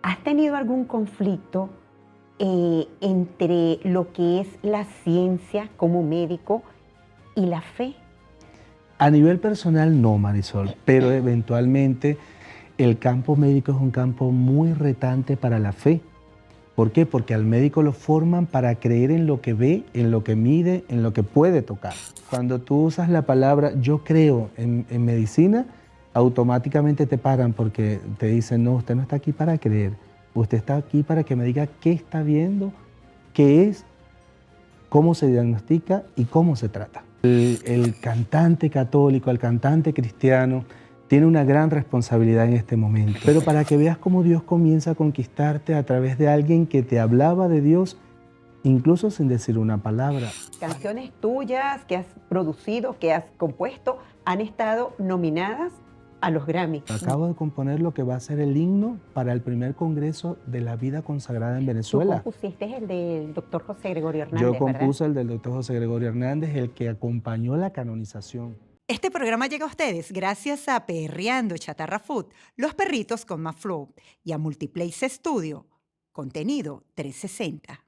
¿Has tenido algún conflicto entre lo que es la ciencia como médico y la fe? A nivel personal no, Marisol, pero eventualmente el campo médico es un campo muy retante para la fe. ¿Por qué? Porque al médico lo forman para creer en lo que ve, en lo que mide, en lo que puede tocar. Cuando tú usas la palabra yo creo en medicina, automáticamente te paran porque te dicen, no, usted no está aquí para creer, usted está aquí para que me diga qué está viendo, qué es, cómo se diagnostica y cómo se trata. El cantante católico, el cantante cristiano, tiene una gran responsabilidad en este momento. Pero para que veas cómo Dios comienza a conquistarte a través de alguien que te hablaba de Dios, incluso sin decir una palabra. Canciones tuyas que has producido, que has compuesto, han estado nominadas a los Grammy. Acabo de componer lo que va a ser el himno para el primer Congreso de la Vida Consagrada en Tú Venezuela. compusiste el del doctor José Gregorio Yo Hernández, ¿verdad? compuse el del doctor José Gregorio Hernández, el que acompañó la canonización. Este programa llega a ustedes gracias a Perreando Chatarra Food, los perritos con más flow, y a Multiplace Studio, contenido 360.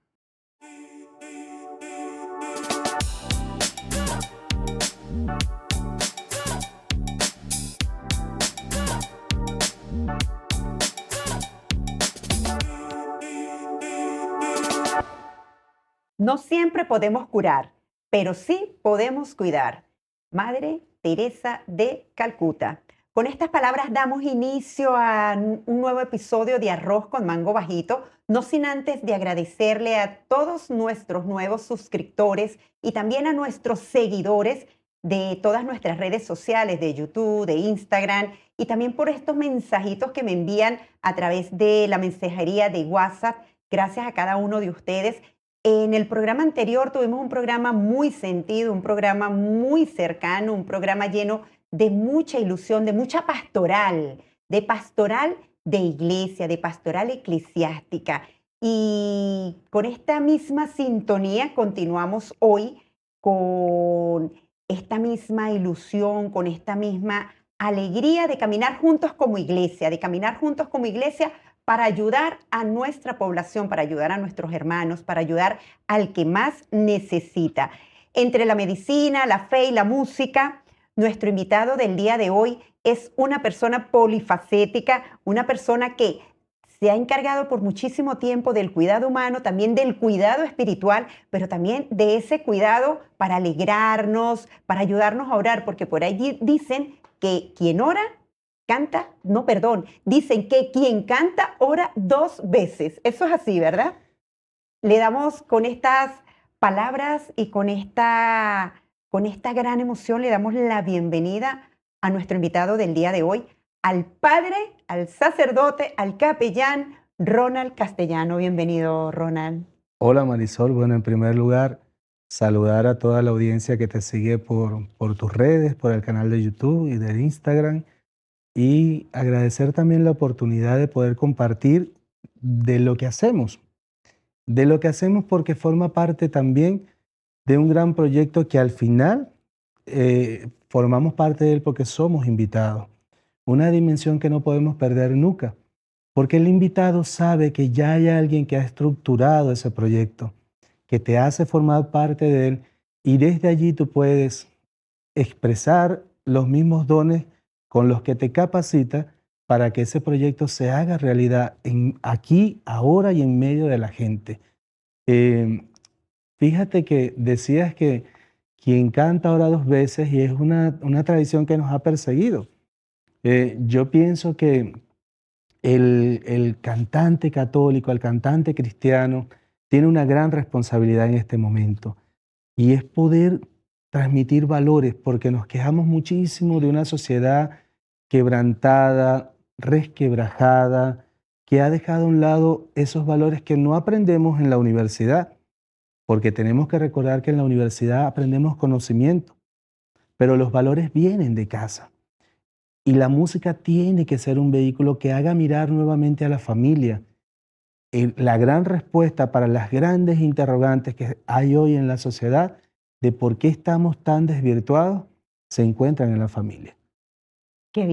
No siempre podemos curar, pero sí podemos cuidar. Madre Teresa de Calcuta. Con estas palabras damos inicio a un nuevo episodio de Arroz con Mango Bajito, no sin antes de agradecerle a todos nuestros nuevos suscriptores y también a nuestros seguidores de todas nuestras redes sociales, de YouTube, de Instagram, y también por estos mensajitos que me envían a través de la mensajería de WhatsApp. Gracias a cada uno de ustedes. En el programa anterior tuvimos un programa muy sentido, un programa muy cercano, un programa lleno de mucha ilusión, de mucha pastoral de iglesia, de pastoral eclesiástica. Y con esta misma sintonía continuamos hoy con esta misma ilusión, con esta misma alegría de caminar juntos como iglesia, de caminar juntos como iglesia para ayudar a nuestra población, para ayudar a nuestros hermanos, para ayudar al que más necesita. Entre la medicina, la fe y la música, nuestro invitado del día de hoy es una persona polifacética, una persona que se ha encargado por muchísimo tiempo del cuidado humano, también del cuidado espiritual, pero también de ese cuidado para alegrarnos, para ayudarnos a orar, porque por ahí dicen que quien ora canta, no, perdón, dicen que quien canta ora dos veces. Eso es así, ¿verdad? Le damos con estas palabras y con esta gran emoción, le damos la bienvenida a nuestro invitado del día de hoy, al padre, al sacerdote, al capellán, Ronald Castellano. Bienvenido, Ronald. Hola Marisol, bueno, en primer lugar, saludar a toda la audiencia que te sigue por tus redes, por el canal de YouTube y de Instagram. Y agradecer también la oportunidad de poder compartir de lo que hacemos porque forma parte también de un gran proyecto que al final formamos parte de él porque somos invitados. Una dimensión que no podemos perder nunca, porque el invitado sabe que ya hay alguien que ha estructurado ese proyecto, que te hace formar parte de él y desde allí tú puedes expresar los mismos dones con los que te capacita para que ese proyecto se haga realidad aquí, ahora y en medio de la gente. Eh, Fíjate que decías que quien canta ora dos veces y es una tradición que nos ha perseguido. Yo pienso que el cantante católico, el cantante cristiano, tiene una gran responsabilidad en este momento y es poder transmitir valores, porque nos quejamos muchísimo de una sociedad quebrantada, resquebrajada, que ha dejado a un lado esos valores que no aprendemos en la universidad, porque tenemos que recordar que en la universidad aprendemos conocimiento, pero los valores vienen de casa. Y la música tiene que ser un vehículo que haga mirar nuevamente a la familia. La gran respuesta para las grandes interrogantes que hay hoy en la sociedad de por qué estamos tan desvirtuados se encuentran en la familia. Qué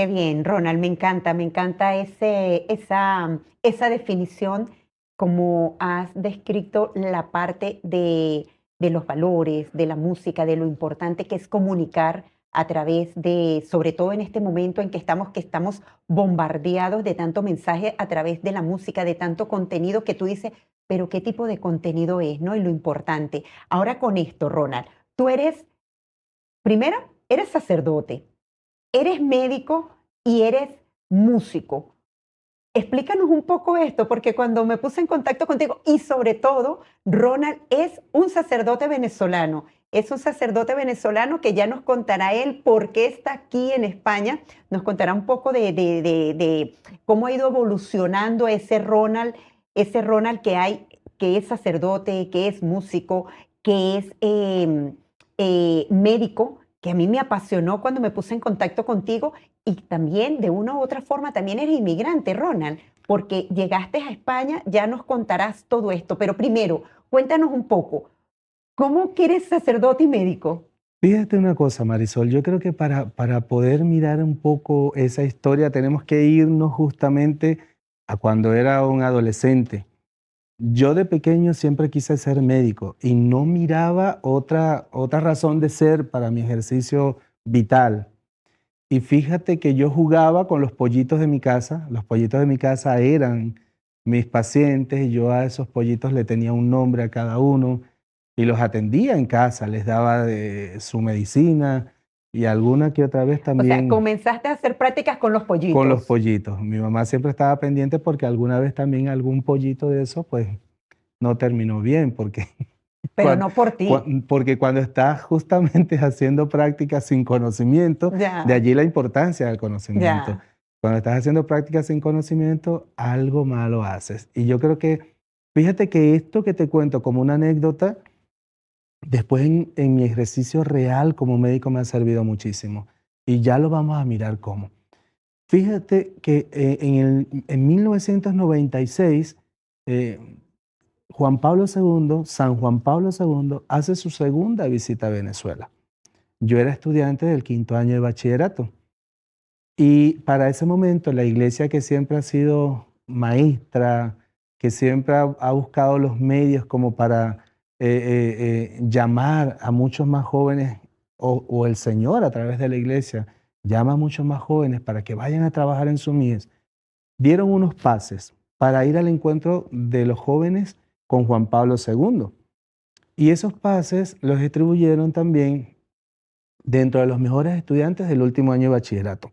bien, Ronald, me encanta esa definición, como has descrito la parte de los valores, de la música, de lo importante que es comunicar a través de, sobre todo en este momento en que estamos bombardeados de tanto mensaje a través de la música, de tanto contenido que tú dices, pero ¿qué tipo de contenido es, no? Y lo importante. Ahora con esto, Ronald, tú eres, primero, eres sacerdote. Eres médico y eres músico. Explícanos un poco esto, porque cuando me puse en contacto contigo, y sobre todo, Ronald es un sacerdote venezolano. Es un sacerdote venezolano que ya nos contará él por qué está aquí en España. Nos contará un poco de cómo ha ido evolucionando ese Ronald que hay, que es sacerdote, que es músico, que es médico, que a mí me apasionó cuando me puse en contacto contigo. Y también, de una u otra forma, también eres inmigrante, Ronald, porque llegaste a España, ya nos contarás todo esto. Pero primero, cuéntanos un poco, ¿cómo que eres sacerdote y médico? Fíjate una cosa, Marisol, yo creo que para poder mirar un poco esa historia tenemos que irnos justamente a cuando era un adolescente. Yo de pequeño siempre quise ser médico y no miraba otra razón de ser para mi ejercicio vital. Y fíjate que yo jugaba con los pollitos de mi casa. Los pollitos de mi casa eran mis pacientes y yo a esos pollitos le tenía un nombre a cada uno y los atendía en casa, les daba su medicina y alguna que otra vez O sea, también comenzaste a hacer prácticas con los con los pollitos, pollitos. Mi mamá siempre estaba pendiente porque alguna vez también algún pollito de esos pues no terminó bien porque pero no por ti. porque cuando estás justamente haciendo prácticas sin conocimiento, de Ya, allí la importancia del conocimiento. ya. Cuando estás haciendo prácticas sin conocimiento, algo malo haces. Y yo creo que, fíjate que esto que te cuento como una anécdota, después en mi ejercicio real como médico me ha servido muchísimo. Y ya lo vamos a mirar cómo. Fíjate que en 1996, eh, San Juan Pablo II, hace su segunda visita a Venezuela. Yo era estudiante del quinto año de bachillerato y para ese momento la iglesia, que siempre ha sido maestra, que siempre ha buscado los medios como para llamar a muchos más jóvenes, o el Señor a través de la iglesia llama a muchos más jóvenes para que vayan a trabajar en su mies, dieron unos pases para ir al encuentro de los jóvenes con Juan Pablo II. Y esos pases los distribuyeron también dentro de los mejores estudiantes del último año de bachillerato.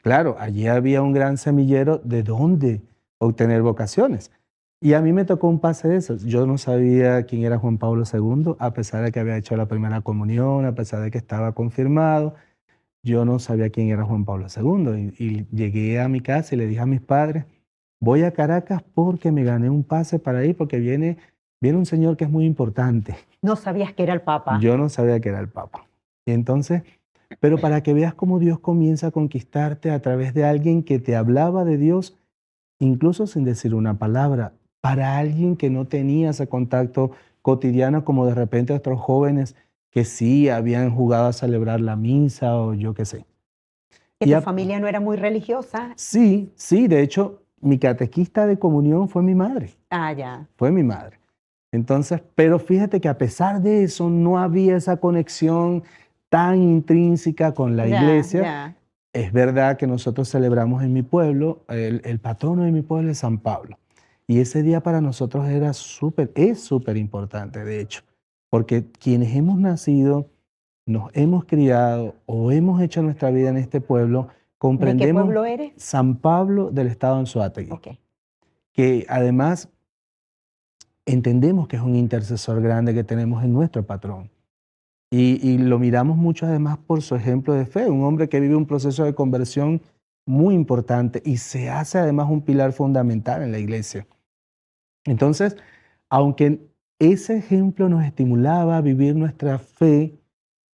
Claro, allí había un gran semillero de dónde obtener vocaciones. Y a mí me tocó un pase de esos. Yo no sabía quién era Juan Pablo II, a pesar de que había hecho la primera comunión, a pesar de que estaba confirmado. Yo no sabía quién era Juan Pablo II. Y llegué a mi casa y le dije a mis padres, voy a Caracas porque me gané un pase para ir, porque viene un señor que es muy importante. No sabías que era el Papa. Yo no sabía que era el Papa. Y entonces, pero para que veas cómo Dios comienza a conquistarte a través de alguien que te hablaba de Dios, incluso sin decir una palabra, para alguien que no tenía ese contacto cotidiano como de repente otros jóvenes que sí habían jugado a celebrar la misa o yo qué sé. Que Y tu a- familia no era muy religiosa. sí, sí, de hecho, mi catequista de comunión fue mi madre, Ah, ya, fue mi madre. Entonces, pero fíjate que a pesar de eso no había esa conexión tan intrínseca con la ya, iglesia. ya. Es verdad que nosotros celebramos en mi pueblo, el patrono de mi pueblo es San Pablo. Y ese día para nosotros es súper importante, de hecho, porque quienes hemos nacido, nos hemos criado o hemos hecho nuestra vida en este pueblo, ¿De qué comprendemos pueblo eres? San Pablo del estado de Anzoátegui, Ok. que además entendemos que es un intercesor grande que tenemos en nuestro patrón. Y lo miramos mucho además por su ejemplo de fe, un hombre que vive un proceso de conversión muy importante y se hace además un pilar fundamental en la iglesia. Entonces, aunque ese ejemplo nos estimulaba a vivir nuestra fe,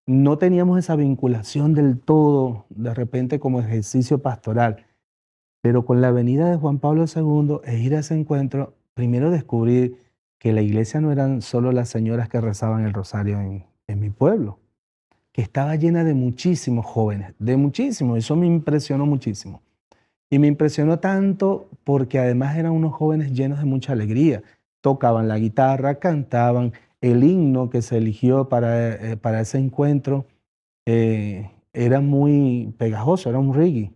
no teníamos esa vinculación del todo, de repente como ejercicio pastoral. Pero con la venida de Juan Pablo II e ir a ese encuentro, primero descubrí que la iglesia no eran solo las señoras que rezaban el rosario en mi pueblo. que estaba llena de muchísimos jóvenes, de muchísimos. Eso me impresionó muchísimo. Y me impresionó tanto porque además eran unos jóvenes llenos de mucha alegría. Tocaban la guitarra, cantaban. El himno que se eligió para ese encuentro era muy pegajoso, era un reggae.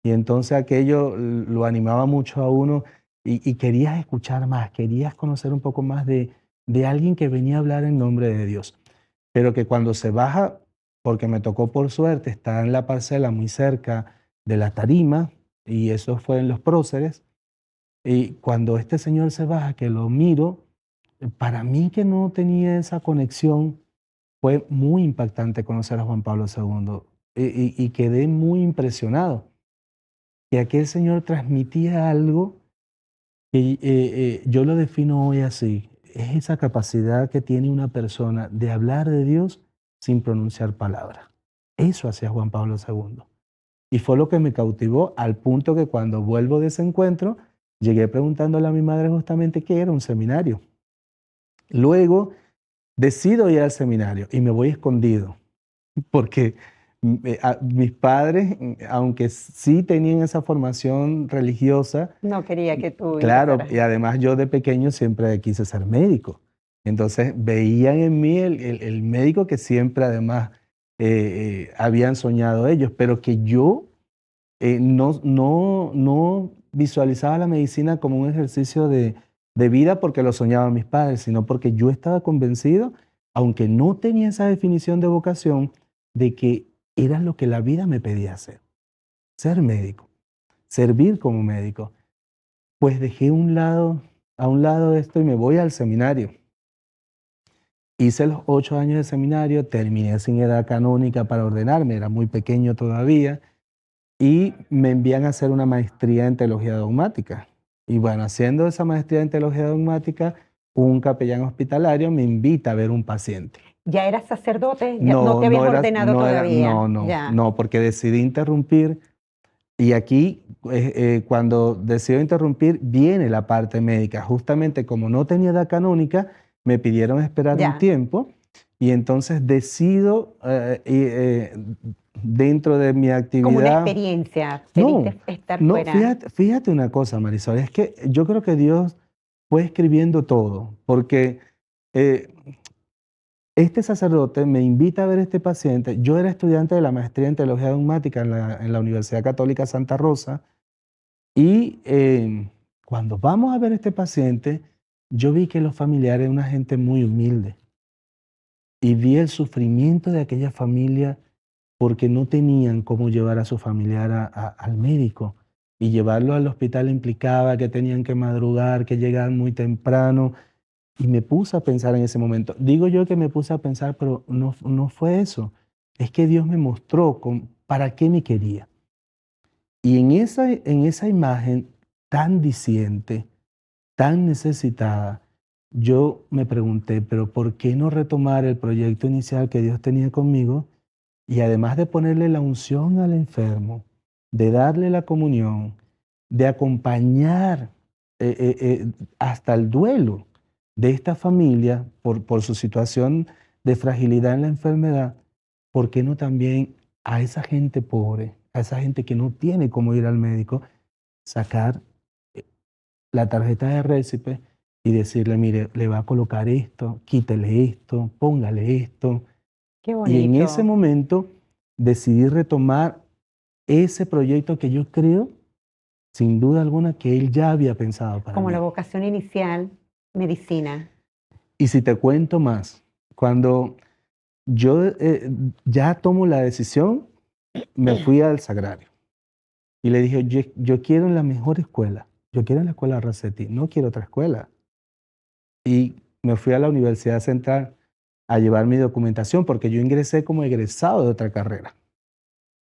Y entonces aquello lo animaba mucho a uno y querías escuchar más, querías conocer un poco más de alguien que venía a hablar en nombre de Dios. Pero que cuando se baja, porque me tocó por suerte estar en la parcela muy cerca de la tarima, y eso fue en Los Próceres, y cuando este señor se baja, que lo miro, para mí que no tenía esa conexión, fue muy impactante conocer a Juan Pablo II y quedé muy impresionado, que aquel señor transmitía algo que yo lo defino hoy así, es esa capacidad que tiene una persona de hablar de Dios sin pronunciar palabra. Eso hacía Juan Pablo II. Y fue lo que me cautivó al punto que cuando vuelvo de ese encuentro, llegué preguntándole a mi madre justamente qué era un seminario. Luego decido ir al seminario y me voy escondido, porque mis padres, aunque sí tenían esa formación religiosa, No quería que tú claro, ingresaras. y además yo de pequeño siempre quise ser médico. Entonces veían en mí el médico que siempre además habían soñado ellos, pero que yo no visualizaba la medicina como un ejercicio de vida porque lo soñaban mis padres, sino porque yo estaba convencido, aunque no tenía esa definición de vocación, de que era lo que la vida me pedía hacer, ser médico, servir como médico. Pues dejé a un lado esto y me voy al seminario. Hice los 8 años de seminario, terminé sin edad canónica para ordenarme, era muy pequeño todavía, y me envían a hacer una maestría en teología dogmática. Y bueno, haciendo esa maestría en teología dogmática, un capellán hospitalario me invita a ver un paciente. ¿Ya eras sacerdote? No te habías ordenado todavía. Ya. no, porque decidí interrumpir. Y aquí, cuando decido interrumpir, viene la parte médica. Justamente como no tenía edad canónica, me pidieron esperar un Ya. tiempo y entonces decido, dentro de mi Como una actividad... experiencia, No, debiste estar no, fuera. fíjate una cosa, Marisol, es que yo creo que Dios fue escribiendo todo, porque eh, este sacerdote me invita a ver a este paciente. Yo era estudiante de la maestría en teología dogmática en la Universidad Católica Santa Rosa y cuando vamos a ver a este paciente, yo vi que los familiares eran una gente muy humilde y vi el sufrimiento de aquella familia porque no tenían cómo llevar a su familiar al médico. Y llevarlo al hospital implicaba que tenían que madrugar, que llegaban muy temprano. Y me puse a pensar en ese momento. Digo yo que me puse a pensar, pero no fue eso. Es que Dios me mostró para qué me quería. Y en esa imagen tan diciente, tan necesitada, yo me pregunté, pero ¿por qué no retomar el proyecto inicial que Dios tenía conmigo? Y además de ponerle la unción al enfermo, de darle la comunión, de acompañar hasta el duelo de esta familia por su situación de fragilidad en la enfermedad, ¿por qué no también a esa gente pobre, a esa gente que no tiene cómo ir al médico, sacar eh, la tarjeta de récipe y decirle, mire, le va a colocar esto, quítele esto, póngale esto? Qué Y en ese bonito. momento decidí retomar ese proyecto que yo creo, sin duda alguna, que él ya había pensado para Como la mí. vocación inicial, medicina. Y si te cuento más, cuando yo ya tomo la decisión, me fui al Sagrario y le dije, yo quiero en la mejor escuela, yo quiero en la escuela Racetti, no quiero otra escuela. Y me fui a la Universidad Central a llevar mi documentación porque yo ingresé como egresado de otra carrera.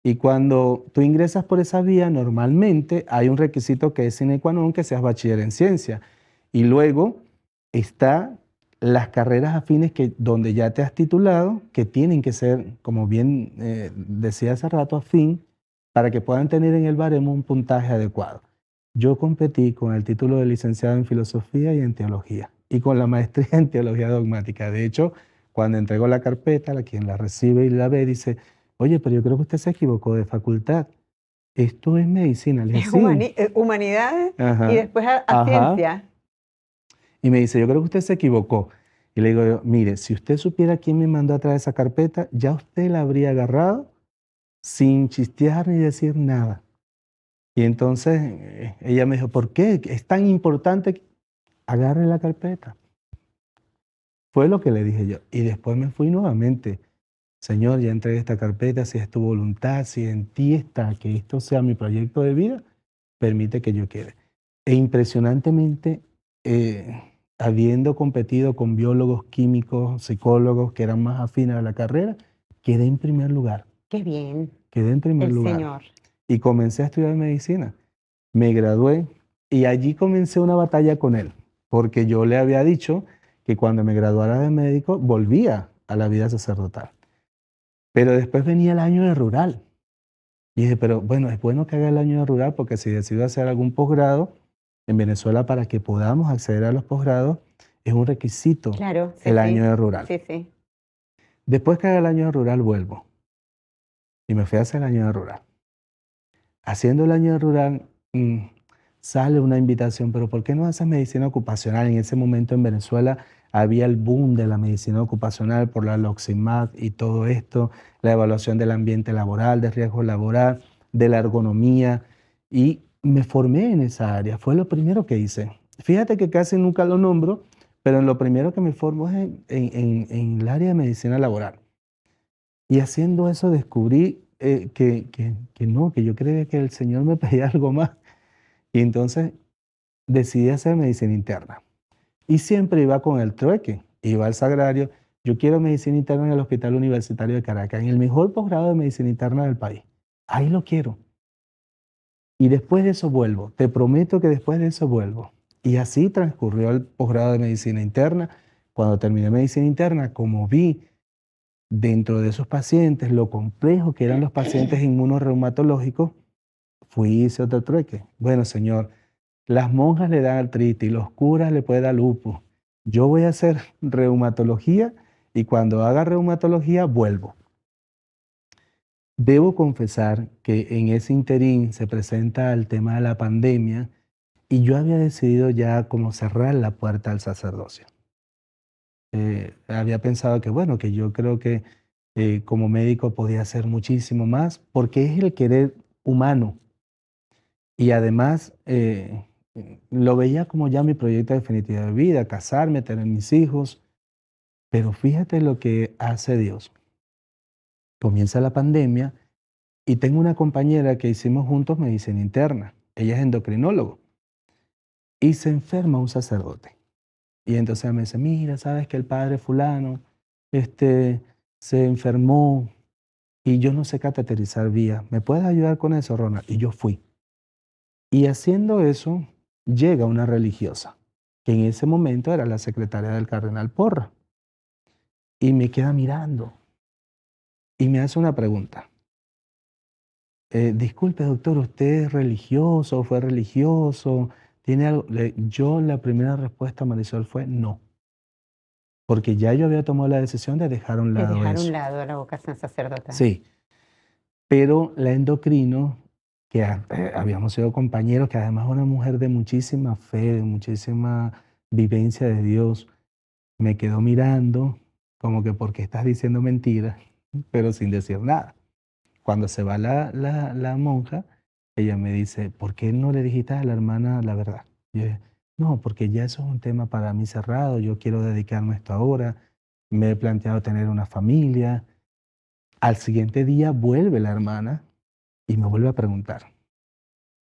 Y cuando tú ingresas por esa vía, normalmente hay un requisito que es sine qua non, que seas bachiller en ciencia. Y luego está las carreras afines donde ya te has titulado, que tienen que ser, como bien decía hace rato, afín, para que puedan tener en el baremo un puntaje adecuado. Yo competí con el título de licenciado en filosofía y en teología, y con la maestría en teología dogmática. De hecho, Cuando entrego la carpeta, quien la recibe y la ve dice, oye, pero yo creo que usted se equivocó de facultad. Esto es medicina. Le dije, Es sí. humanidades y Ajá, después a ajá. ciencia. Y me dice, yo creo que usted se equivocó. Y le digo yo, mire, si usted supiera quién me mandó a traer esa carpeta, ya usted la habría agarrado sin chistear ni decir nada. Y entonces ella me dijo, ¿por qué? ¿Es tan importante que agarre la carpeta? Fue lo que le dije yo. Y después me fui nuevamente. Señor, ya entregué esta carpeta, si es tu voluntad, si en ti está que esto sea mi proyecto de vida, permite que yo quede. E impresionantemente, habiendo competido con biólogos, químicos, psicólogos que eran más afines a la carrera, quedé en primer lugar. Qué bien, Quedé en primer el lugar. Señor. Y comencé a estudiar medicina. Me gradué y allí comencé una batalla con él, porque yo le había dicho que cuando me graduara de médico volvía a la vida sacerdotal. Pero después venía el año de rural. Y dije, pero bueno, es bueno que haga el año de rural porque si decido hacer algún posgrado en Venezuela para que podamos acceder a los posgrados, es un requisito Claro, sí, el año sí, de rural. sí, sí. Después que haga el año de rural, vuelvo. Y me fui a hacer el año de rural. Haciendo el año de rural, sale una invitación, pero ¿por qué no haces medicina ocupacional? En ese momento en Venezuela había el boom de la medicina ocupacional por la Loximat y todo esto, la evaluación del ambiente laboral, de riesgo laboral, de la ergonomía, y me formé en esa área. Fue lo primero que hice. Fíjate que casi nunca lo nombro, pero en lo primero que me formo es en el área de medicina laboral. Y haciendo eso descubrí que no, que yo creía que el Señor me pedía algo más. Y entonces decidí hacer medicina interna. Y siempre iba con el trueque, iba al sagrario. Yo quiero medicina interna en el Hospital Universitario de Caracas, en el mejor posgrado de medicina interna del país. Ahí lo quiero. Y después de eso vuelvo. Te prometo que después de eso vuelvo. Y así transcurrió el posgrado de medicina interna. Cuando terminé medicina interna, como vi dentro de esos pacientes lo complejo que eran los pacientes inmunorreumatológicos, fui y hice otro trueque. Bueno, señor, las monjas le dan artritis, los curas le pueden dar lupus. Yo voy a hacer reumatología y cuando haga reumatología vuelvo. Debo confesar que en ese interín se presenta el tema de la pandemia y yo había decidido ya como cerrar la puerta al sacerdocio. Había pensado que, bueno, que yo creo que como médico podía hacer muchísimo más porque es el querer humano. Y además lo veía como ya mi proyecto definitivo de vida, casarme, tener mis hijos. Pero fíjate lo que hace Dios. Comienza la pandemia y tengo una compañera que hicimos juntos medicina interna. Ella es endocrinólogo y se enferma un sacerdote. Y entonces me dice, mira, sabes que el padre fulano se enfermó y yo no sé cateterizar vía. ¿Me puedes ayudar con eso, Ronald? Y yo fui. Y haciendo eso, llega una religiosa, que en ese momento era la secretaria del cardenal Porra, y me queda mirando y me hace una pregunta. Disculpe, doctor, ¿usted es religioso? ¿Fue religioso? ¿Tiene algo? Yo la primera respuesta, Marisol, fue no, porque ya yo había tomado la decisión de dejar a un De lado dejar a un eso. lado la vocación sacerdotal. Sí, pero la endocrino, que habíamos sido compañeros, que además es una mujer de muchísima fe, de muchísima vivencia de Dios, me quedó mirando como que porque estás diciendo mentiras, pero sin decir nada. Cuando se va la monja, ella me dice, ¿por qué no le dijiste a la hermana la verdad? Y yo dije, no, porque ya eso es un tema para mí cerrado, yo quiero dedicarme a esto ahora, me he planteado tener una familia. Al siguiente día vuelve la hermana y me vuelve a preguntar.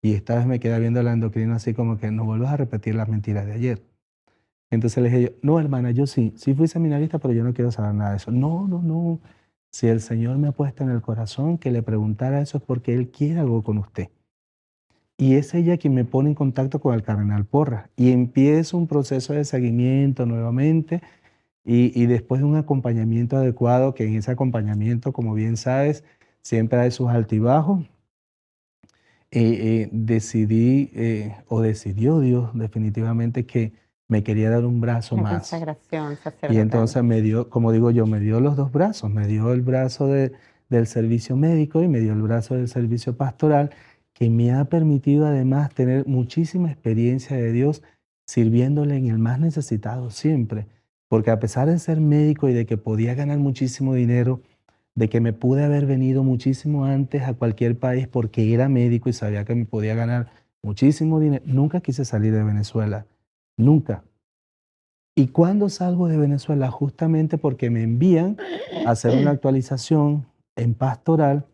Y esta vez me queda viendo la endocrina así como que no vuelvas a repetir las mentiras de ayer. Entonces le dije yo, no, hermana, yo sí fui seminarista, pero yo no quiero saber nada de eso. No, no, no. Si el Señor me ha puesto en el corazón que le preguntara eso es porque Él quiere algo con usted. Y es ella quien me pone en contacto con el cardenal Porras. Y empieza un proceso de seguimiento nuevamente y después de un acompañamiento adecuado, que en ese acompañamiento, como bien sabes, siempre hay sus altibajos. Decidí, o decidió Dios definitivamente que me quería dar un brazo La más. consagración Y sacerdotal. entonces me dio, como digo yo, me dio los dos brazos, me dio el brazo del servicio médico y me dio el brazo del servicio pastoral, que me ha permitido además tener muchísima experiencia de Dios sirviéndole en el más necesitado siempre. Porque a pesar de ser médico y de que podía ganar muchísimo dinero, de que me pude haber venido muchísimo antes a cualquier país porque era médico y sabía que me podía ganar muchísimo dinero, nunca quise salir de Venezuela, nunca. ¿Y cuándo salgo de Venezuela? Justamente porque me envían a hacer una actualización en pastoral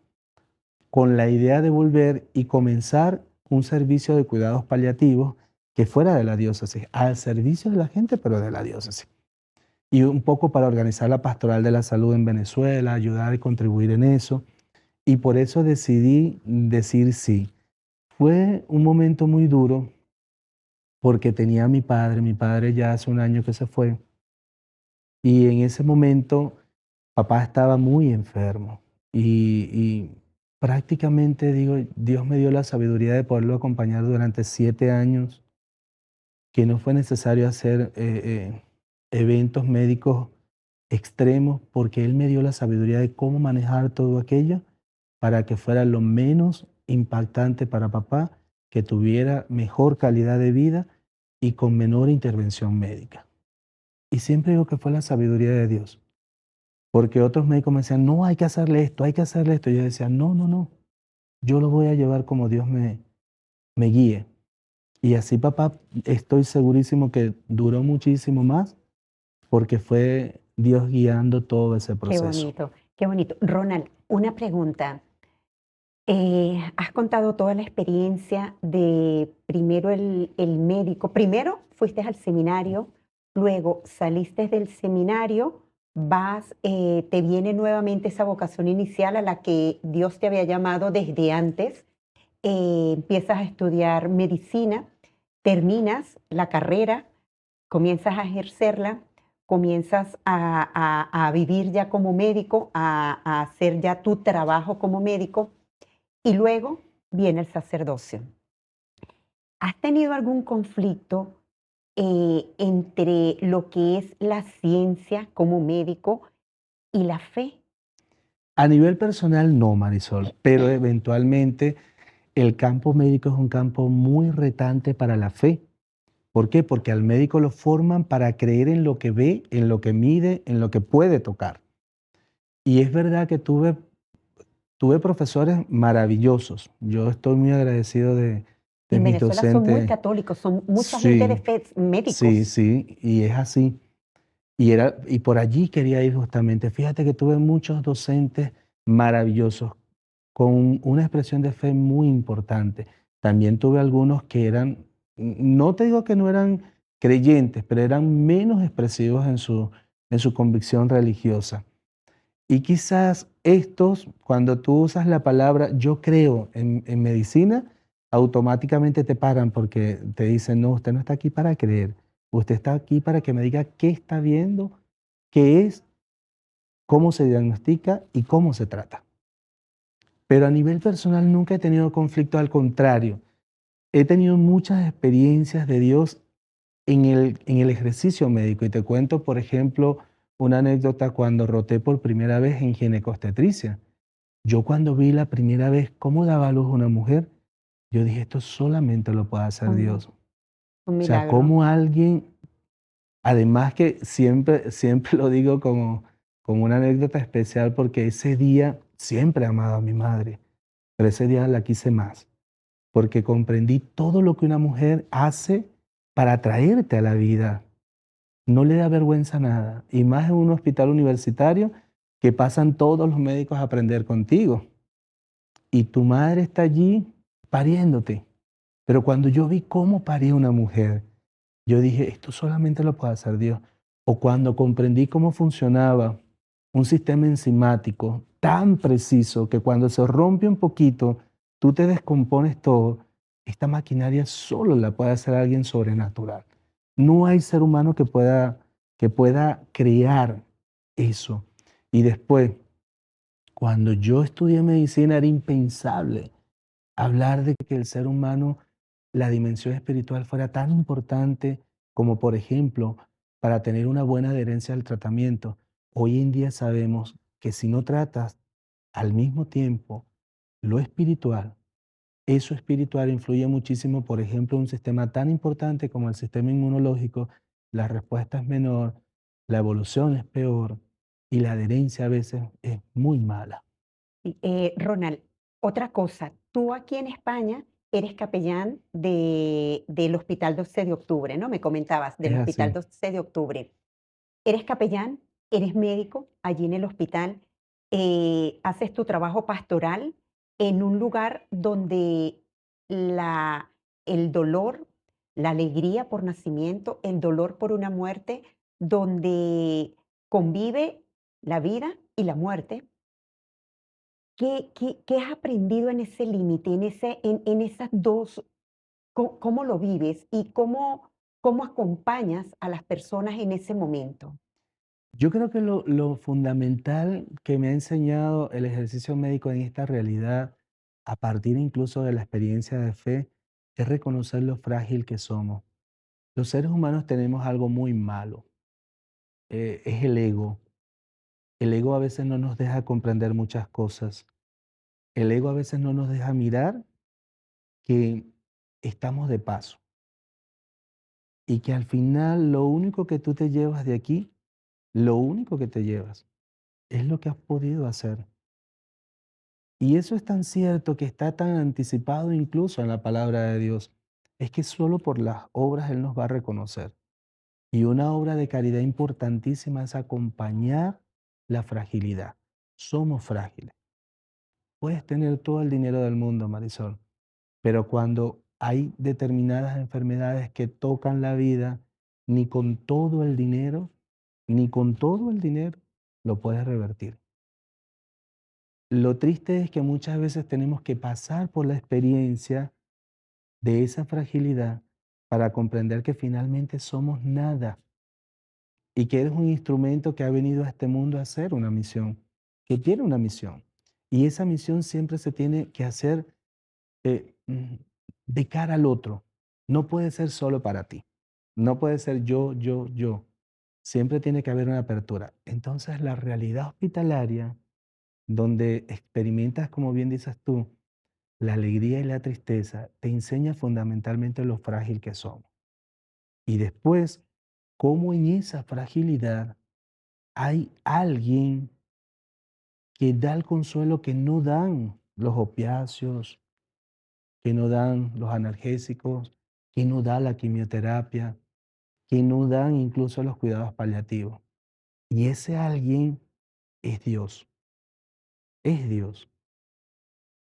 con la idea de volver y comenzar un servicio de cuidados paliativos que fuera de la diócesis, al servicio de la gente, pero de la diócesis. Y un poco para organizar la pastoral de la salud en Venezuela, ayudar y contribuir en eso. Y por eso decidí decir sí. Fue un momento muy duro porque tenía a mi padre ya hace un año que se fue, y en ese momento papá estaba muy enfermo y prácticamente digo, Dios me dio la sabiduría de poderlo acompañar durante 7 años, que no fue necesario hacer eventos médicos extremos porque Él me dio la sabiduría de cómo manejar todo aquello para que fuera lo menos impactante para papá, que tuviera mejor calidad de vida y con menor intervención médica. Y siempre digo que fue la sabiduría de Dios. Porque otros médicos me decían, no, hay que hacerle esto, hay que hacerle esto. Y yo decía, no, no, no, yo lo voy a llevar como Dios me guíe. Y así, papá, estoy segurísimo que duró muchísimo más porque fue Dios guiando todo ese Qué proceso. bonito, qué bonito. Ronald, una pregunta. Has contado toda la experiencia de primero el médico. Primero fuiste al seminario, luego saliste del seminario, te viene nuevamente esa vocación inicial a la que Dios te había llamado desde antes. Empiezas a estudiar medicina, terminas la carrera, comienzas a ejercerla, comienzas a vivir ya como médico, a hacer ya tu trabajo como médico y luego viene el sacerdocio. ¿Has tenido algún conflicto entre lo que es la ciencia como médico y la fe? A nivel personal, no, Marisol, pero eventualmente el campo médico es un campo muy retante para la fe. ¿Por qué? Porque al médico lo forman para creer en lo que ve, en lo que mide, en lo que puede tocar. Y es verdad que tuve profesores maravillosos. Yo estoy muy agradecido de En mis Venezuela son muy docentes. católicos, son mucha gente de Sí, fe, sí, médicos. sí, y es así. Y por allí quería ir justamente. Fíjate que tuve muchos docentes maravillosos con una expresión de fe muy importante. También tuve algunos que eran, no te digo que no eran creyentes, pero eran menos expresivos en su convicción religiosa. Y quizás estos, cuando tú usas la palabra yo creo en medicina, automáticamente te paran porque te dicen, no, usted no está aquí para creer, usted está aquí para que me diga qué está viendo, qué es, cómo se diagnostica y cómo se trata. Pero a nivel personal nunca he tenido conflicto, al contrario, he tenido muchas experiencias de Dios en el ejercicio médico. Y te cuento, por ejemplo, una anécdota cuando roté por primera vez en ginecobstetricia. Yo cuando vi la primera vez cómo daba a luz una mujer, yo dije, esto solamente lo puede hacer Un, Dios. O un sea, milagro. como alguien, además que siempre, siempre lo digo como una anécdota especial porque ese día siempre he amado a mi madre, pero ese día la quise más, porque comprendí todo lo que una mujer hace para traerte a la vida. No le da vergüenza nada, y más en un hospital universitario que pasan todos los médicos a aprender contigo. Y tu madre está allí pariéndote. Pero cuando yo vi cómo paría una mujer, yo dije, esto solamente lo puede hacer Dios. O cuando comprendí cómo funcionaba un sistema enzimático tan preciso que cuando se rompe un poquito, tú te descompones todo, esta maquinaria solo la puede hacer alguien sobrenatural. No hay ser humano que pueda crear eso. Y después, cuando yo estudié medicina, era impensable hablar de que el ser humano, la dimensión espiritual fuera tan importante como por ejemplo, para tener una buena adherencia al tratamiento. Hoy en día sabemos que si no tratas al mismo tiempo lo espiritual, eso espiritual influye muchísimo, por ejemplo, un sistema tan importante como el sistema inmunológico, la respuesta es menor, la evolución es peor y la adherencia a veces es muy mala. Y, Ronald, otra cosa, tú aquí en España eres capellán del Hospital 12 de Octubre, ¿no? Me comentabas del Es Hospital así. 12 de Octubre. Eres capellán, eres médico allí en el hospital, haces tu trabajo pastoral en un lugar donde la, el dolor, la alegría por nacimiento, el dolor por una muerte, donde convive la vida y la muerte. ¿Qué has aprendido en ese límite, en esas dos? ¿Cómo lo vives y cómo acompañas a las personas en ese momento? Yo creo que lo fundamental que me ha enseñado el ejercicio médico en esta realidad, a partir incluso de la experiencia de fe, es reconocer lo frágil que somos. Los seres humanos tenemos algo muy malo, es el ego. El ego a veces no nos deja comprender muchas cosas. El ego a veces no nos deja mirar que estamos de paso y que al final lo único que tú te llevas de aquí, lo único que te llevas, es lo que has podido hacer. Y eso es tan cierto que está tan anticipado incluso en la palabra de Dios. Es que solo por las obras Él nos va a reconocer. Y una obra de caridad importantísima es acompañar la fragilidad. Somos frágiles. Puedes tener todo el dinero del mundo, Marisol, pero cuando hay determinadas enfermedades que tocan la vida, ni con todo el dinero, ni con todo el dinero lo puedes revertir. Lo triste es que muchas veces tenemos que pasar por la experiencia de esa fragilidad para comprender que finalmente somos nada y que eres un instrumento que ha venido a este mundo a hacer una misión, que tiene una misión. Y esa misión siempre se tiene que hacer de cara al otro. No puede ser solo para ti. No puede ser yo, yo, yo. Siempre tiene que haber una apertura. Entonces la realidad hospitalaria, donde experimentas, como bien dices tú, la alegría y la tristeza, te enseña fundamentalmente lo frágil que somos. Y después, cómo en esa fragilidad hay alguien que da el consuelo que no dan los opiáceos, que no dan los analgésicos, que no da la quimioterapia, que no dan incluso los cuidados paliativos. Y ese alguien es Dios, es Dios.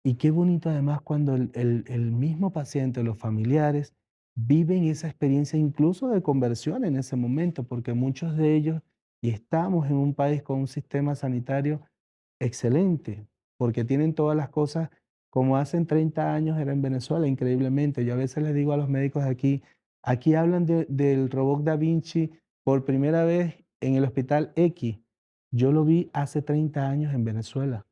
Y qué bonito además cuando el mismo paciente, los familiares, viven esa experiencia incluso de conversión en ese momento, porque muchos de ellos, y estamos en un país con un sistema sanitario excelente, porque tienen todas las cosas como hace 30 años era en Venezuela, increíblemente. Yo a veces les digo a los médicos de aquí, aquí hablan del robot Da Vinci por primera vez en el hospital X. Yo lo vi hace 30 años en Venezuela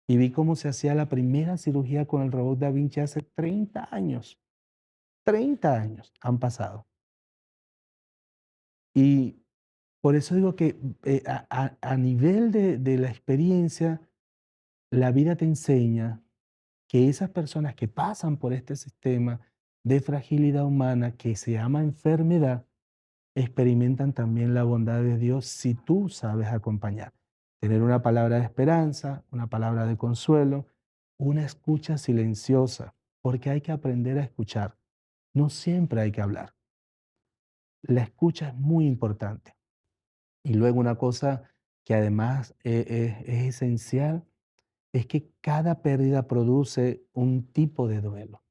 y vi cómo se hacía la primera cirugía con el robot Da Vinci hace 30 años. 30 años han pasado. Y por eso digo que a nivel de la experiencia, la vida te enseña que esas personas que pasan por este sistema de fragilidad humana que se llama enfermedad, experimentan también la bondad de Dios si tú sabes acompañar. Tener una palabra de esperanza, una palabra de consuelo, una escucha silenciosa, porque hay que aprender a escuchar. No siempre hay que hablar. La escucha es muy importante. Y luego una cosa que además es esencial es que cada pérdida produce un tipo de duelo.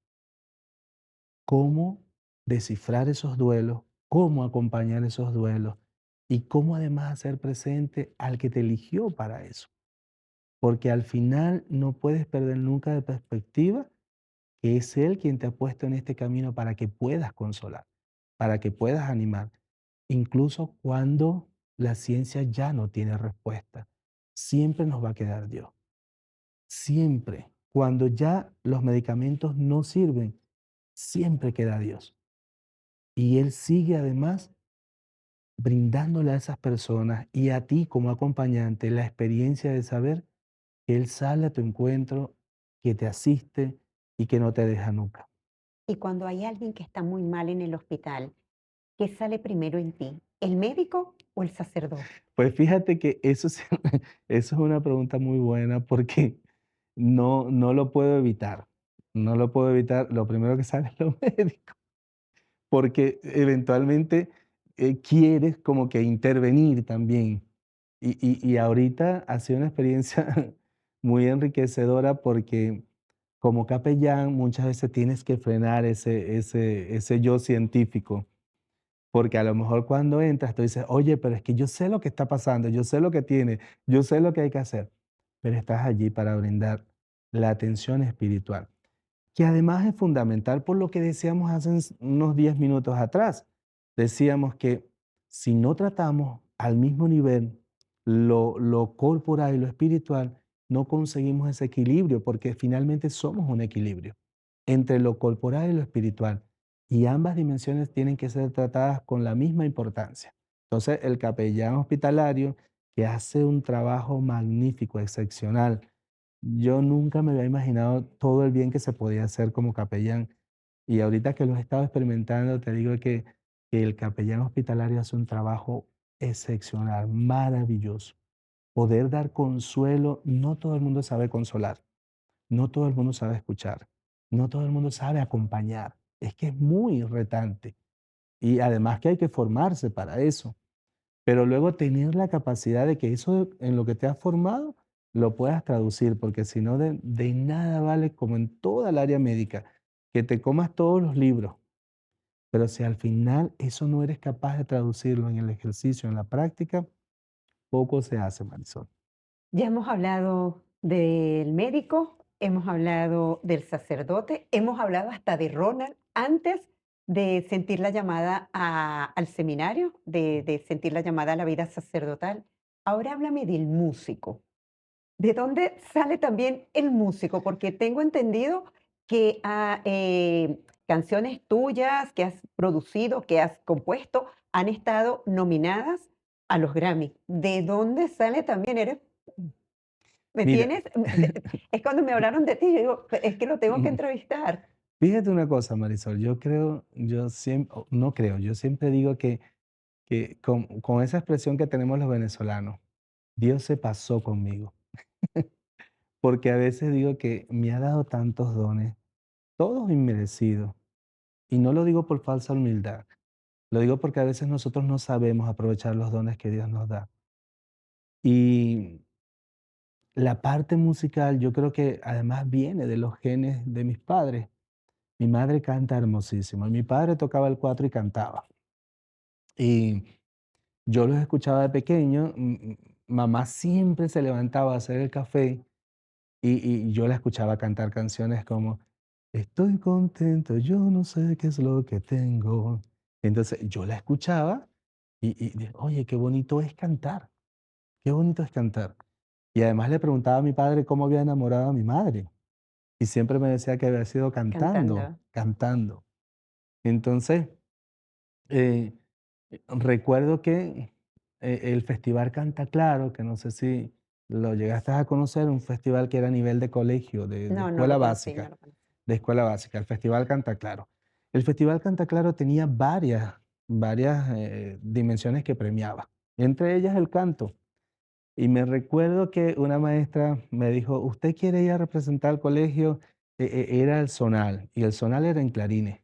Cómo descifrar esos duelos, cómo acompañar esos duelos y cómo además hacer presente al que te eligió para eso. Porque al final no puedes perder nunca de perspectiva que es Él quien te ha puesto en este camino para que puedas consolar, para que puedas animar, incluso cuando la ciencia ya no tiene respuesta. Siempre nos va a quedar Dios. Siempre. Cuando ya los medicamentos no sirven, siempre queda Dios. Y Él sigue además brindándole a esas personas y a ti como acompañante la experiencia de saber que Él sale a tu encuentro, que te asiste y que no te deja nunca. Y cuando hay alguien que está muy mal en el hospital, ¿qué sale primero en ti? ¿El médico o el sacerdote? Pues fíjate que eso, eso es una pregunta muy buena porque no lo puedo evitar. No lo puedo evitar. Lo primero que sale es lo médico, porque eventualmente quieres como que intervenir también. Y ahorita ha sido una experiencia muy enriquecedora porque como capellán muchas veces tienes que frenar ese yo científico, porque a lo mejor cuando entras tú dices, oye, pero es que yo sé lo que está pasando, yo sé lo que tiene, yo sé lo que hay que hacer, pero estás allí para brindar la atención espiritual, que además es fundamental por lo que decíamos hace unos 10 minutos atrás. Decíamos que si no tratamos al mismo nivel lo corporal y lo espiritual, no conseguimos ese equilibrio, porque finalmente somos un equilibrio entre lo corporal y lo espiritual. Y ambas dimensiones tienen que ser tratadas con la misma importancia. Entonces, el capellán hospitalario, que hace un trabajo magnífico, excepcional, yo nunca me había imaginado todo el bien que se podía hacer como capellán. Y ahorita que lo he estado experimentando, te digo que el capellán hospitalario hace un trabajo excepcional, maravilloso. Poder dar consuelo, no todo el mundo sabe consolar, no todo el mundo sabe escuchar, no todo el mundo sabe acompañar. Es que es muy retante. Y además que hay que formarse para eso. Pero luego tener la capacidad de que eso en lo que te has formado lo puedas traducir, porque si no, de nada vale, como en toda el área médica, que te comas todos los libros, pero si al final eso no eres capaz de traducirlo en el ejercicio, en la práctica, poco se hace, Marisol. Ya hemos hablado del médico, hemos hablado del sacerdote, hemos hablado hasta de Ronald antes de sentir la llamada al seminario, de sentir la llamada a la vida sacerdotal. Ahora háblame del músico. ¿De dónde sale también el músico? Porque tengo entendido que canciones tuyas que has producido, que has compuesto, han estado nominadas a los Grammy. ¿De dónde sale también? ¿Eres me Mira, tienes? Es cuando me hablaron de ti, yo digo: "Es que lo tengo que mm, entrevistar". fíjate una cosa, Marisol, yo creo, yo siempre, no creo, yo siempre digo que con esa expresión que tenemos los venezolanos, Dios se pasó conmigo, porque a veces digo que me ha dado tantos dones, todos inmerecidos, y no lo digo por falsa humildad, lo digo porque a veces nosotros no sabemos aprovechar los dones que Dios nos da. Y la parte musical yo creo que además viene de los genes de mis padres. Mi madre canta hermosísimo y mi padre tocaba el cuatro y cantaba. Y yo los escuchaba de pequeño, mamá siempre se levantaba a hacer el café y yo la escuchaba cantar canciones como Estoy contento, yo no sé qué es lo que tengo. Entonces yo la escuchaba oye, qué bonito es cantar, qué bonito es cantar. Y además le preguntaba a mi padre cómo había enamorado a mi madre. Y siempre me decía que había sido Cantando. cantando, cantando. Entonces, eh, recuerdo que el Festival Canta Claro, que no sé si lo llegaste a conocer, un festival que era a nivel de colegio, de No, no lo escuela conocí, no básica, lo conocí. de escuela básica, el Festival Canta Claro. El Festival Canta Claro tenía varias dimensiones que premiaba, entre ellas el canto. Y me recuerdo que una maestra me dijo, ¿usted quiere ir a representar al colegio? Era el zonal, y el zonal era en clarines.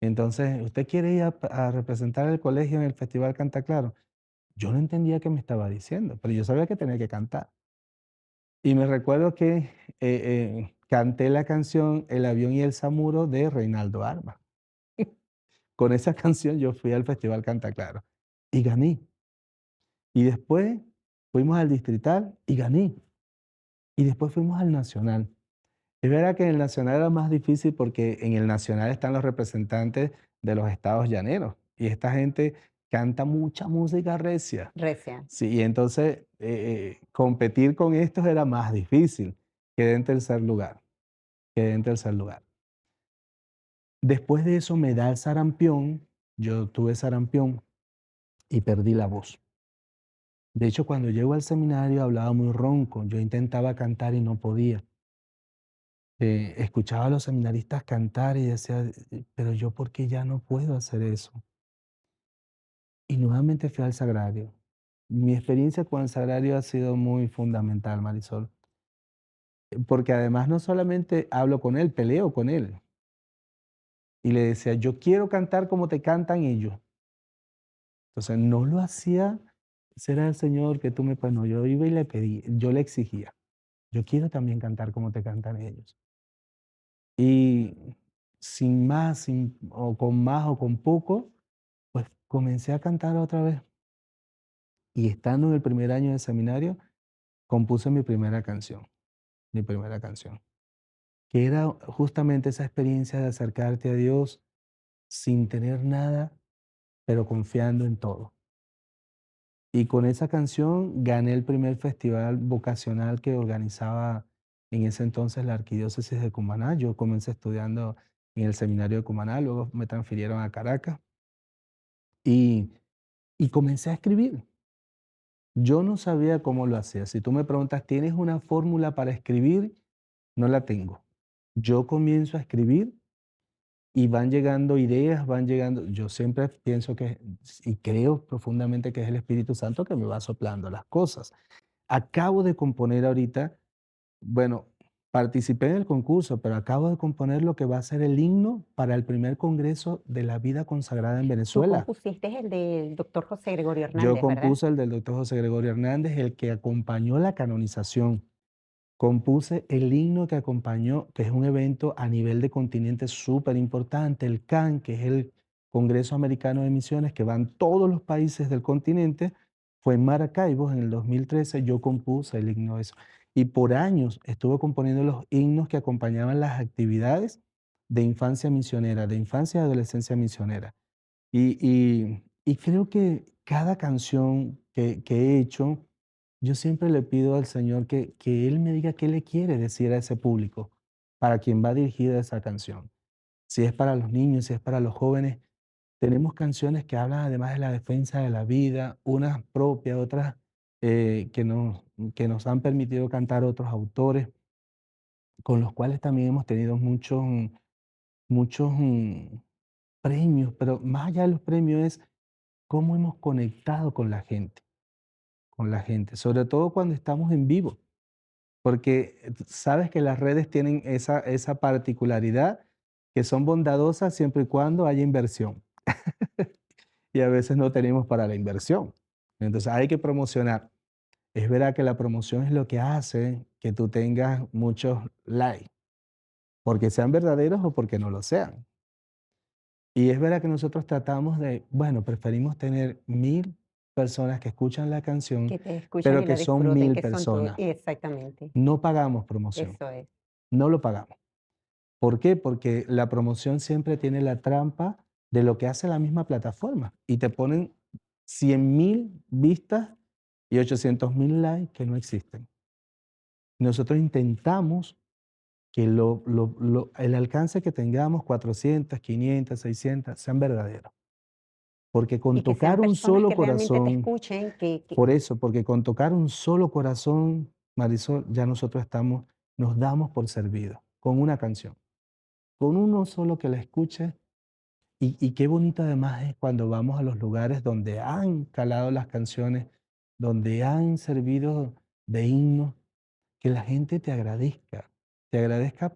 Entonces, ¿usted quiere ir a representar el colegio en el Festival Canta Claro? Yo no entendía qué me estaba diciendo, pero yo sabía que tenía que cantar. Y me recuerdo que canté la canción El avión y el samuro de Reinaldo Arma. Con esa canción yo fui al Festival Canta Claro y gané. Y después fuimos al distrital y gané. Y después fuimos al nacional. Es verdad que en el nacional era más difícil porque en el nacional están los representantes de los estados llaneros y esta gente canta mucha música recia. Recia. Sí, y entonces competir con estos era más difícil. Quedé en tercer lugar, quedé en tercer lugar. Después de eso me da el sarampión, Yo tuve sarampión y perdí la voz. De hecho, cuando llego al seminario hablaba muy ronco. Yo intentaba cantar y no podía. Escuchaba a los seminaristas cantar y decía, pero yo, ¿por qué ya no puedo hacer eso? Y nuevamente fui al sagrario. Mi experiencia con el sagrario ha sido muy fundamental, Marisol, porque además no solamente hablo con él, peleo con él. Y le decía, yo quiero cantar como te cantan ellos. Entonces no lo hacía, será el Señor que tú me... Pues no, yo iba y le pedí, yo le exigía, yo quiero también cantar como te cantan ellos. Y sin más, o con poco, pues comencé a cantar otra vez. Y estando en el primer año de seminario, compuse mi primera canción, que era justamente esa experiencia de acercarte a Dios sin tener nada, pero confiando en todo. Y con esa canción gané el primer festival vocacional que organizaba en ese entonces la Arquidiócesis de Cumaná. Yo comencé estudiando en el seminario de Cumaná, luego me transfirieron a Caracas y, y comencé a escribir. Yo no sabía cómo lo hacía. Si tú me preguntas, ¿tienes una fórmula para escribir? No la tengo. Yo comienzo a escribir y van llegando ideas, van llegando. Yo siempre pienso que, y creo profundamente que es el Espíritu Santo que me va soplando las cosas. Acabo de componer ahorita, bueno, participé en el concurso, pero acabo de componer lo que va a ser el himno para el primer Congreso de la Vida Consagrada en Tú Venezuela. compusiste el del doctor José Gregorio Yo Hernández, ¿verdad? compuse el del doctor José Gregorio Hernández, el que acompañó la canonización. Compuse el himno que acompañó, que es un evento a nivel de continente súper importante, el CAN, que es el Congreso Americano de Misiones, que van todos los países del continente, fue en Maracaibo en el 2013, yo compuse el himno de eso. Y por años estuve componiendo los himnos que acompañaban las actividades de infancia misionera, de infancia y adolescencia misionera. Y creo que cada canción que he hecho, yo siempre le pido al Señor que Él me diga qué le quiere decir a ese público, para quien va dirigida esa canción. Si es para los niños, si es para los jóvenes, tenemos canciones que hablan además de la defensa de la vida, unas propias, otras que nos han permitido cantar otros autores, con los cuales también hemos tenido muchos premios, pero más allá de los premios es cómo hemos conectado con la gente, sobre todo cuando estamos en vivo, porque sabes que las redes tienen esa particularidad que son bondadosas siempre y cuando haya inversión y a veces no tenemos para la inversión. Entonces hay que promocionar. Es verdad que la promoción es lo que hace que tú tengas muchos likes, porque sean verdaderos o porque no lo sean. Y es verdad que nosotros tratamos de, bueno, preferimos tener 1000 personas que escuchan la canción, Que te escuchan pero y que la son disfruten, 1000 que son tuyos. personas. Exactamente, No pagamos promoción, eso es. no lo pagamos. ¿Por qué? Porque la promoción siempre tiene la trampa de lo que hace la misma plataforma y te ponen 100.000 vistas y 800.000 likes que no existen. Nosotros intentamos que el alcance que tengamos, 400, 500, 600, sean verdaderos. Porque con Y que sean tocar un personas solo que realmente te corazón, escuchen, que por eso, porque con tocar un solo corazón, Marisol, ya nosotros nos damos por servidos con una canción, con uno solo que la escuche. Y qué bonito además es cuando vamos a los lugares donde han calado las canciones, donde han servido de himno, que la gente te agradezca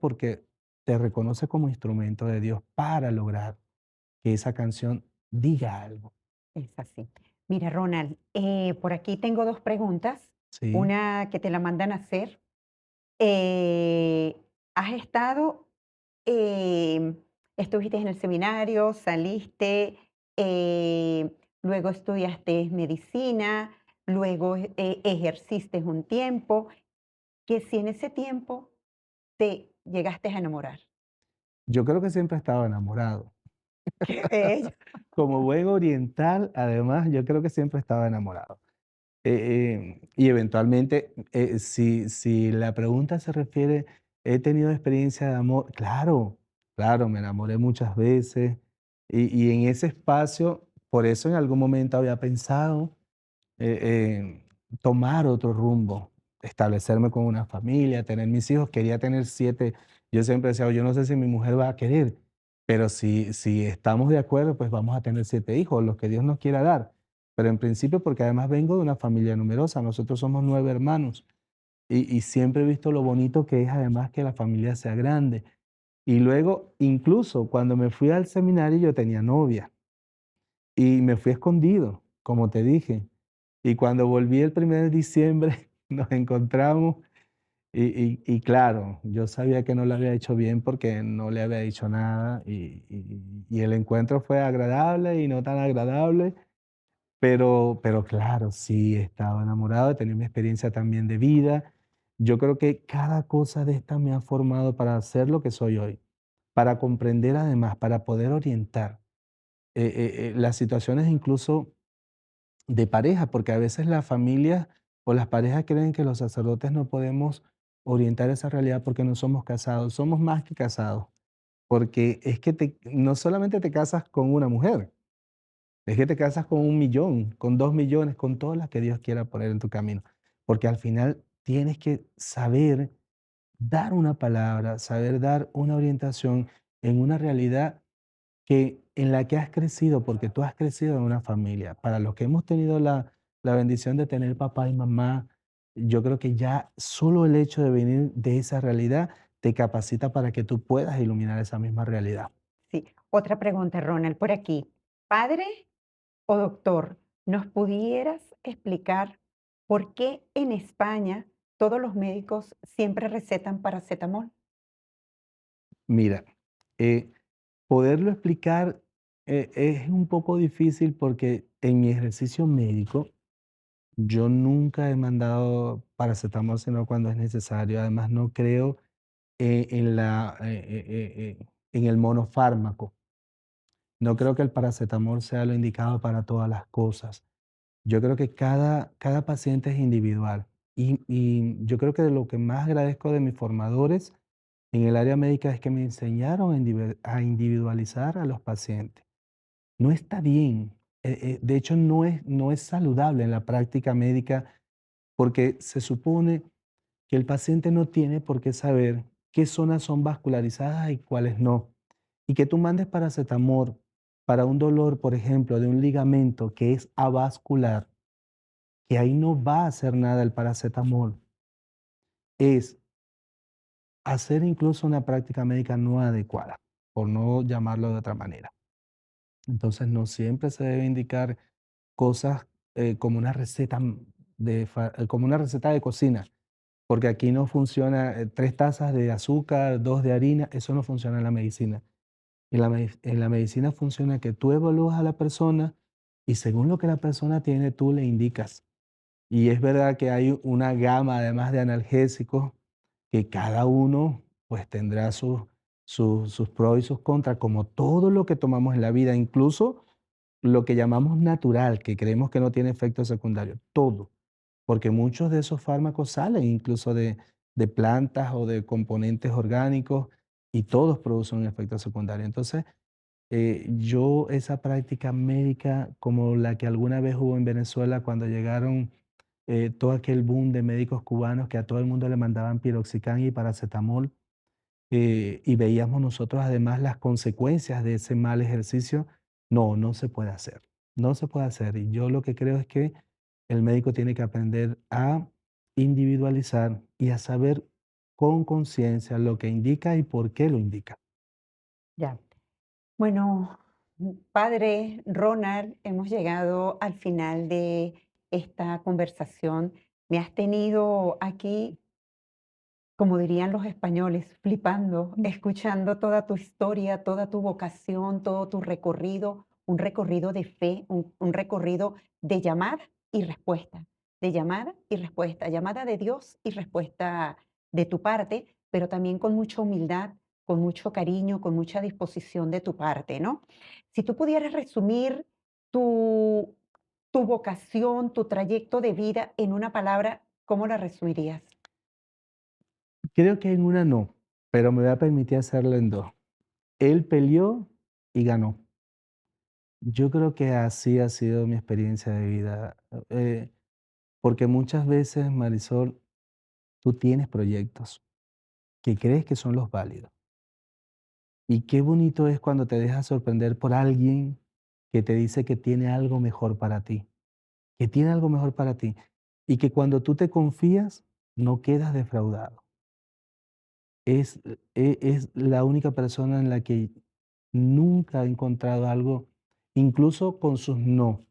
porque te reconoce como instrumento de Dios para lograr que esa canción diga algo. es así. Mira, Ronald, por aquí tengo 2 preguntas, Sí, una que te la mandan a hacer. ¿Has estado, estuviste en el seminario, saliste, luego estudiaste medicina, luego, ejerciste un tiempo, que si en ese tiempo te llegaste a enamorar? yo creo que siempre he estado enamorado. Qué bello. Como buen oriental, además, yo creo que siempre estaba enamorado. Y eventualmente, si la pregunta se refiere, ¿he tenido experiencia de amor? Claro, claro, me enamoré muchas veces. Y en ese espacio, por eso en algún momento había pensado tomar otro rumbo, establecerme con una familia, tener mis hijos. Quería tener 7. Yo siempre decía: "Yo no sé si mi mujer va a querer, pero si estamos de acuerdo, pues vamos a tener 7 hijos, los que Dios nos quiera dar". Pero en principio, porque además vengo de una familia numerosa, nosotros somos 9 hermanos, y siempre he visto lo bonito que es además que la familia sea grande. Y luego, incluso cuando me fui al seminario, yo tenía novia, y me fui escondido, como te dije. Y cuando volví el 1 de diciembre, nos encontramos y claro, yo sabía que no lo había hecho bien porque no le había dicho nada y el encuentro fue agradable y no tan agradable, pero claro, sí estaba enamorado, he tenido mi experiencia también de vida. Yo creo que cada cosa de esta me ha formado para ser lo que soy hoy, para comprender además, para poder orientar las situaciones incluso de pareja, porque a veces las familias o las parejas creen que los sacerdotes no podemos orientar esa realidad porque no somos casados. Somos más que casados, porque es que no solamente te casas con una mujer, es que te casas con 1 millón, con 2 millones, con todas las que Dios quiera poner en tu camino, porque al final tienes que saber dar una palabra, saber dar una orientación en una realidad que en la que has crecido, porque tú has crecido en una familia. Para los que hemos tenido la bendición de tener papá y mamá, yo creo que ya solo el hecho de venir de esa realidad te capacita para que tú puedas iluminar esa misma realidad. Sí. Otra pregunta, Ronald, por aquí. ¿Padre o doctor, nos pudieras explicar por qué en España todos los médicos siempre recetan paracetamol? Mira, eh, poderlo explicar es un poco difícil porque en mi ejercicio médico yo nunca he mandado paracetamol sino cuando es necesario. Además, no creo en el monofármaco. No creo que el paracetamol sea lo indicado para todas las cosas. Yo creo que cada paciente es individual. Y yo creo que de lo que más agradezco de mis formadores en el área médica es que me enseñaron a individualizar a los pacientes. No está bien. De hecho, no es saludable en la práctica médica porque se supone que el paciente no tiene por qué saber qué zonas son vascularizadas y cuáles no. Y que tú mandes paracetamol para un dolor, por ejemplo, de un ligamento que es avascular, que ahí no va a hacer nada el paracetamol, es hacer incluso una práctica médica no adecuada, por no llamarlo de otra manera. Entonces, no siempre se debe indicar cosas como una receta como una receta de cocina. Porque aquí no funciona 3 tazas de azúcar, 2 de harina, eso no funciona en la medicina. En la medicina funciona que tú evalúas a la persona y según lo que la persona tiene, tú le indicas. Y es verdad que hay una gama además de analgésicos que cada uno pues tendrá sus pros y sus contras, como todo lo que tomamos en la vida, incluso lo que llamamos natural, que creemos que no tiene efectos secundarios, todo. Porque muchos de esos fármacos salen incluso de plantas o de componentes orgánicos y todos producen un efecto secundario. Entonces, yo esa práctica médica como la que alguna vez hubo en Venezuela cuando llegaron todo aquel boom de médicos cubanos que a todo el mundo le mandaban piroxicam y paracetamol, y veíamos nosotros además las consecuencias de ese mal ejercicio, no, no se puede hacer. No se puede hacer. Y yo lo que creo es que el médico tiene que aprender a individualizar y a saber con conciencia lo que indica y por qué lo indica. Ya. Bueno, padre Ronald, hemos llegado al final de esta conversación. Me has tenido aquí, como dirían los españoles, flipando, escuchando toda tu historia, toda tu vocación, todo tu recorrido, un recorrido de fe, un recorrido de llamada y respuesta, de llamada y respuesta, llamada de Dios y respuesta de tu parte, pero también con mucha humildad, con mucho cariño, con mucha disposición de tu parte, ¿no? Si tú pudieras resumir tu, tu vocación, tu trayecto de vida en una palabra, ¿cómo la resumirías? Creo que en una no, pero me voy a permitir hacerlo en dos. Él peleó y ganó. Yo creo que así ha sido mi experiencia de vida, porque muchas veces, Marisol, tú tienes proyectos que crees que son los válidos. Y qué bonito es cuando te dejas sorprender por alguien que te dice que tiene algo mejor para ti, que tiene algo mejor para ti. Y que cuando tú te confías, no quedas defraudado. Es la única persona en la que nunca he encontrado algo, incluso con sus no,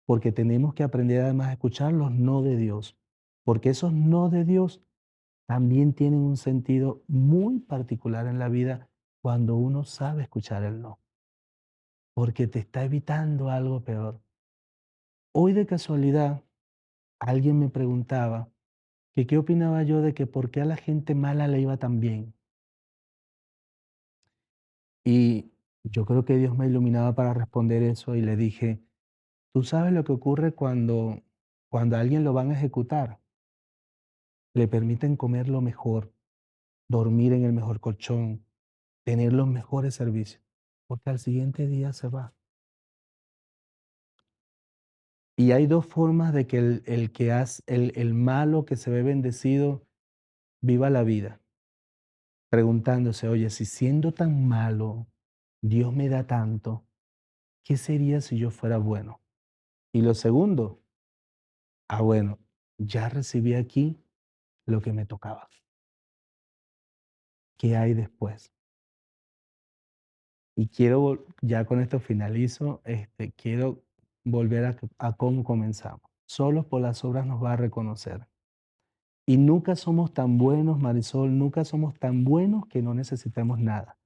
porque tenemos que aprender además a escuchar los no de Dios, porque esos no de Dios también tienen un sentido muy particular en la vida cuando uno sabe escuchar el no, porque te está evitando algo peor. Hoy de casualidad alguien me preguntaba que qué opinaba yo de que por qué a la gente mala le iba tan bien. Y yo creo que Dios me iluminaba para responder eso y le dije, tú sabes lo que ocurre cuando a alguien lo van a ejecutar, le permiten comer lo mejor, dormir en el mejor colchón, tener los mejores servicios, porque al siguiente día se va. Y hay dos formas de que el que hace, el malo que se ve bendecido viva la vida, preguntándose, oye, si siendo tan malo, Dios me da tanto, ¿qué sería si yo fuera bueno? Y lo segundo, bueno, ya recibí aquí lo que me tocaba. ¿Qué hay después? Y quiero, ya con esto finalizo, quiero volver a cómo comenzamos. Solo por las obras nos va a reconocer. Y nunca somos tan buenos, Marisol, nunca somos tan buenos que no necesitemos nada,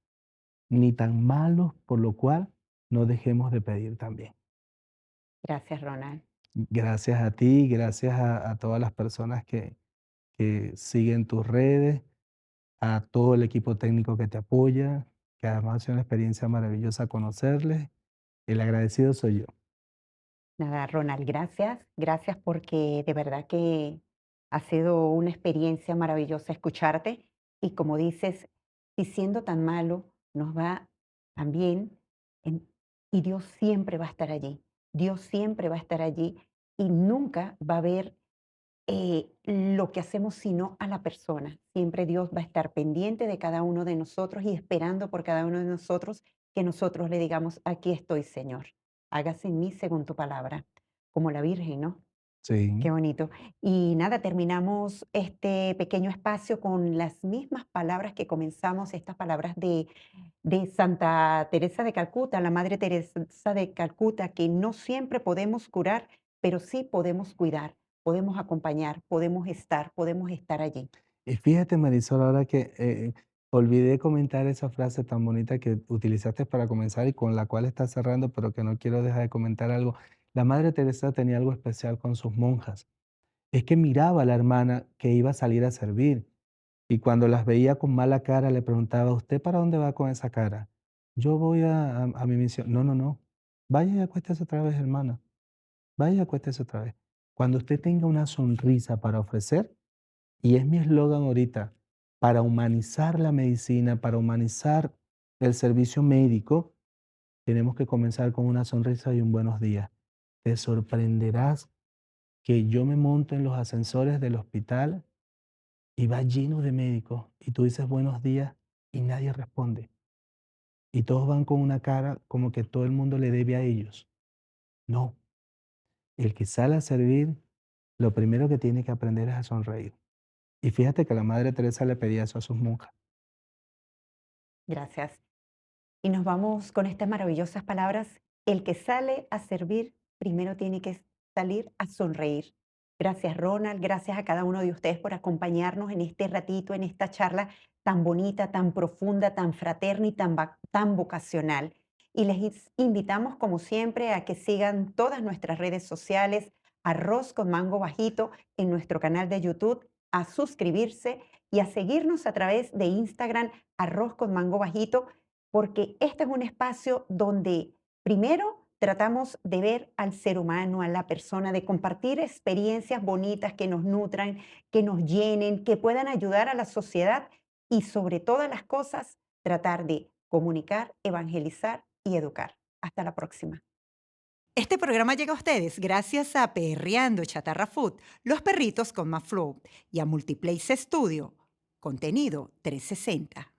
ni tan malos por lo cual no dejemos de pedir también. Gracias, Ronald. Gracias a ti, gracias a todas las personas que siguen tus redes, a todo el equipo técnico que te apoya, que además ha sido una experiencia maravillosa conocerles. El agradecido soy yo. Nada, Ronald, gracias. Gracias porque de verdad que ha sido una experiencia maravillosa escucharte. Y como dices, si siendo tan malo nos va tan bien, en- y Dios siempre va a estar allí. Dios siempre va a estar allí y nunca va a haber lo que hacemos sino a la persona. Siempre Dios va a estar pendiente de cada uno de nosotros y esperando por cada uno de nosotros que nosotros le digamos, aquí estoy, Señor. Hágase en mí según tu palabra, como la Virgen, ¿no? Qué Sí. bonito. Y nada, terminamos este pequeño espacio con las mismas palabras que comenzamos, estas palabras de Santa Teresa de Calcuta, la Madre Teresa de Calcuta, que no siempre podemos curar, pero sí podemos cuidar, podemos acompañar, podemos estar allí. Y fíjate, Marisol, ahora que olvidé comentar esa frase tan bonita que utilizaste para comenzar y con la cual estás cerrando, pero que no quiero dejar de comentar algo. La Madre Teresa tenía algo especial con sus monjas. Es que miraba a la hermana que iba a salir a servir y cuando las veía con mala cara le preguntaba, ¿usted para dónde va con esa cara? Yo voy a mi misión. No, no, no. Vaya y acuéstese otra vez, hermana. Vaya y acuéstese otra vez. Cuando usted tenga una sonrisa para ofrecer, y es mi eslogan ahorita, para humanizar la medicina, para humanizar el servicio médico, tenemos que comenzar con una sonrisa y un buenos días. Te sorprenderás que yo me monto en los ascensores del hospital y va lleno de médicos y tú dices buenos días y nadie responde. Y todos van con una cara como que todo el mundo le debe a ellos. No, el que sale a servir, lo primero que tiene que aprender es a sonreír. Y fíjate que la Madre Teresa le pedía eso a sus monjas. Gracias. Y nos vamos con estas maravillosas palabras. El que sale a servir primero tiene que salir a sonreír. Gracias, Ronald. Gracias a cada uno de ustedes por acompañarnos en este ratito, en esta charla tan bonita, tan profunda, tan fraterna y tan vocacional. Y invitamos, como siempre, a que sigan todas nuestras redes sociales, Arroz con Mango Bajito, en nuestro canal de YouTube, a suscribirse y a seguirnos a través de Instagram, Arroz con Mango Bajito, porque este es un espacio donde primero tratamos de ver al ser humano, a la persona, de compartir experiencias bonitas que nos nutran, que nos llenen, que puedan ayudar a la sociedad y sobre todas las cosas tratar de comunicar, evangelizar y educar. Hasta la próxima. Este programa llega a ustedes gracias a Perreando Chatarra Food, los perritos con más flow, y a Multiplace Studio, contenido 360.